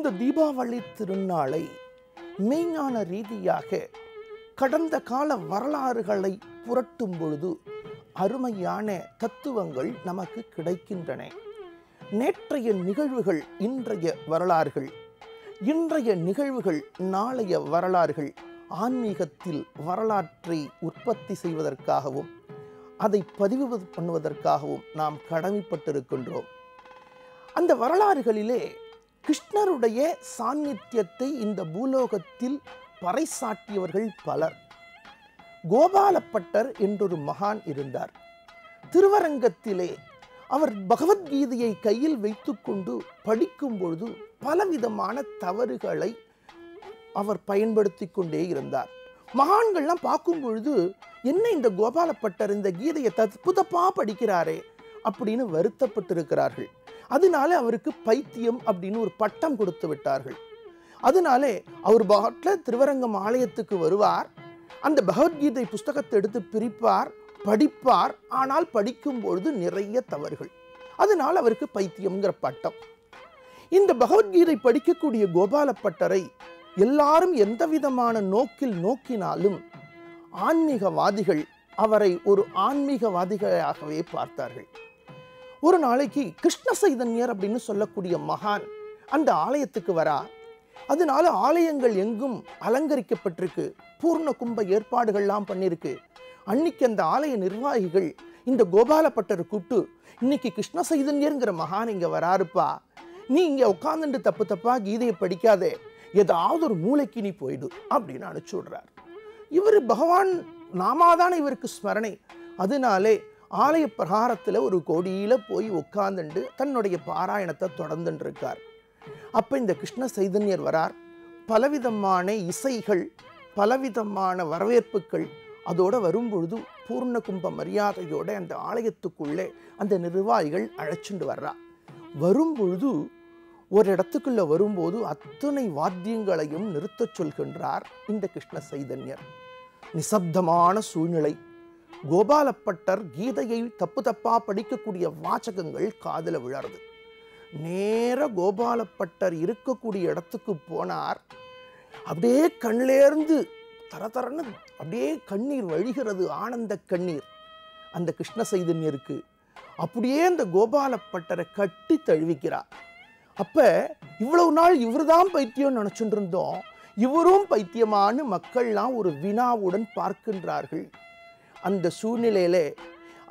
இந்த தீபாவளி திருநாளை மெய்ஞான ரீதியாக கடந்த கால வரலாறுகளை புரட்டும் பொழுது அருமையான தத்துவங்கள் நமக்கு கிடைக்கின்றன. நேற்றைய நிகழ்வுகள் இன்றைய வரலாறுகள், இன்றைய நிகழ்வுகள் நாளைய வரலாறுகள். ஆன்மீகத்தில் வரலாற்றை உற்பத்தி செய்வதற்காகவும் அதை பதிவு பண்ணுவதற்காகவும் நாம் கடமைப்பட்டிருக்கின்றோம். அந்த வரலாறுகளிலே கிருஷ்ணருடைய சாநித்தியத்தை இந்த பூலோகத்தில் பறைசாற்றியவர்கள் பலர். கோபாலப்பட்டர் என்றொரு மகான் இருந்தார். திருவரங்கத்திலே அவர் பகவத்கீதையை கையில் வைத்துக்கொண்டு படிக்கும் பொழுது பலவிதமான தவறுகளை அவர் பயன்படுத்தி கொண்டே இருந்தார். மகான்கள்லாம் பார்க்கும் பொழுது, என்ன இந்த கோபாலப்பட்டர் இந்த கீதையை தப்புதப்பா படிக்கிறாரே அப்படின்னு வருத்தப்பட்டிருக்கிறார்கள். அதனால அவருக்கு பைத்தியம் அப்படின்னு ஒரு பட்டம் கொடுத்து விட்டார்கள். அதனாலே அவர் பாட்டில் திருவரங்கம் ஆலயத்துக்கு வருவார், அந்த பகவத்கீதை புஸ்தகத்தை எடுத்து பிரிப்பார், படிப்பார். ஆனால் படிக்கும் பொழுது நிறைய தவறுகள். அதனால் அவருக்கு பைத்தியம்ங்கிற பட்டம். இந்த பகவத்கீதை படிக்கக்கூடிய கோபாலப்பட்டரை எல்லாரும் எந்த விதமான நோக்கில் நோக்கினாலும் ஆன்மீகவாதிகள் அவரை ஒரு ஆன்மீகவாதிகளாகவே பார்த்தார்கள். ஒரு நாளைக்கு கிருஷ்ண சைதன்யர் அப்படின்னு சொல்லக்கூடிய மகான் அந்த ஆலயத்துக்கு வரா. அதனால ஆலயங்கள் எங்கும் அலங்கரிக்கப்பட்டிருக்கு, பூர்ண கும்ப ஏற்பாடுகள்லாம் பண்ணியிருக்கு. அன்னைக்கு அந்த ஆலய நிர்வாகிகள் இந்த கோபாலப்பட்டரை கூப்பிட்டு, இன்னைக்கு கிருஷ்ண சைதன்யர்ங்கிற மகான் இங்கே வராருப்பா, நீ இங்கே உட்காந்துட்டு தப்பு தப்பா கீதையை படிக்காதே, ஏதாவது ஒரு மூளைக்கு நீ போயிடு அப்படின்னு அனுப்பிச்சு விடுறார். இவர் பகவான் நாமாதான இவருக்கு ஸ்மரணை. அதனாலே ஆலய பிரகாரத்தில் ஒரு கொடியில் போய் உட்கார்ந்துட்டு தன்னுடைய பாராயணத்தை தொடர்ந்துட்டு இருக்கார். அப்போ இந்த கிருஷ்ண சைதன்யர் வரார். பலவிதமான இசைகள், பலவிதமான வரவேற்புகள் அதோடு வரும்பொழுது பூர்ண கும்ப மரியாதையோட அந்த ஆலயத்துக்குள்ளே அந்த நிர்வாகிகள் அழைச்சிட்டு வர்றா. வரும்பொழுது ஒரு இடத்துக்குள்ள வரும்போது அத்தனை வாத்தியங்களையும் நிறுத்தச் சொல்கின்றார் இந்த கிருஷ்ண சைதன்யர். நிசப்தமான சூழ்நிலை. கோபாலப்பட்டர் கீதையை தப்பு தப்பா படிக்கக்கூடிய வாசகங்கள் காதில் விழறது. நேர கோபாலப்பட்டர் இருக்கக்கூடிய இடத்துக்கு போனார். அப்படியே கண்ணிலேருந்து தரதரன்னு அப்படியே கண்ணீர் வழிகிறது, ஆனந்த கண்ணீர் அந்த கிருஷ்ண சைதன்யருக்கு. அப்படியே அந்த கோபாலப்பட்டரை கட்டி தழுவிக்கிறார். அப்ப இவ்வளவு நாள் இவர் தான் பைத்தியம் நினைச்சுட்டு இருந்தோம், இவரும் பைத்தியமானு மக்கள்லாம் ஒரு வினாவுடன் பார்க்கின்றார்கள். அந்த சூழ்நிலையில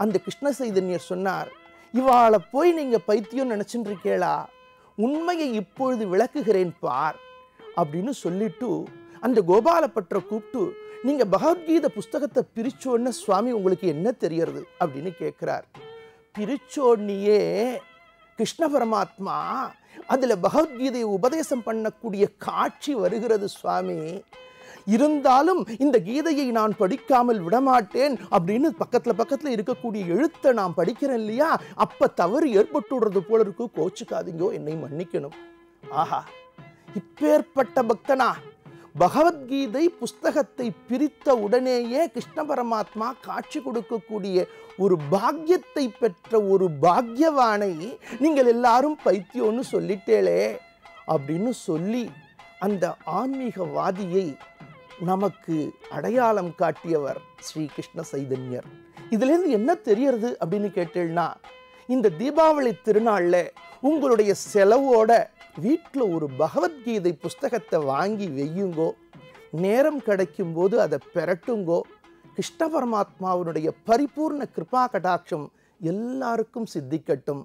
அந்த கிருஷ்ண சைதன்யர் சொன்னார், இவாளை போய் நீங்க பைத்தியம் நினைச்சுட்டு இருக்கேளா, உண்மையை இப்பொழுது விளக்குகிறேன் பார் அப்படின்னு சொல்லிட்டு அந்த கோபாலப்பட்டரை கூப்பிட்டு, நீங்க பகவத்கீதை புஸ்தகத்தை பிரிச்சோன்னு சுவாமி உங்களுக்கு என்ன தெரியறது அப்படின்னு கேட்கிறார். பிரிச்சோன்னியே கிருஷ்ண பரமாத்மா அதுல பகவத்கீதையை உபதேசம் பண்ணக்கூடிய காட்சி வருகிறது சுவாமி. இருந்தாலும் இந்த கீதையை நான் படிக்காமல் விடமாட்டேன் அப்படின்னு பக்கத்துல இருக்கக்கூடிய எழுத்தை நான் படிக்கிறேன் இல்லையா, அப்ப தவறு ஏற்பட்டுடுறது போல இருக்கு, கோச்சுக்காதீங்கோ, என்னை மன்னிக்கணும். ஆஹா, இப்பேற்பட்ட பக்தனா பகவத்கீதை புஸ்தகத்தை பிரித்த உடனேயே கிருஷ்ண பரமாத்மா காட்சி கொடுக்கக்கூடிய ஒரு பாக்கியத்தை பெற்ற ஒரு பாக்கியவானை நீங்கள் எல்லாரும் பைத்தியம்னு சொல்லிட்டேளே அப்படின்னு சொல்லி அந்த ஆன்மீகவாதியை நமக்கு அடையாளம் காட்டியவர் ஸ்ரீ கிருஷ்ண சைதன்யர். இதுலேருந்து என்ன தெரியறது அப்படின்னு கேட்டேன்னா, இந்த தீபாவளி திருநாளில் உங்களுடைய செலவோட வீட்டில் ஒரு பகவத்கீதை புஸ்தகத்தை வாங்கி வெய்யுங்கோ, நேரம் கிடைக்கும் போது அதை பெறட்டுங்கோ. கிருஷ்ண பரமாத்மாவுடைய பரிபூர்ண கிருபா கடாட்சம் எல்லாருக்கும் சித்திக்கட்டும்.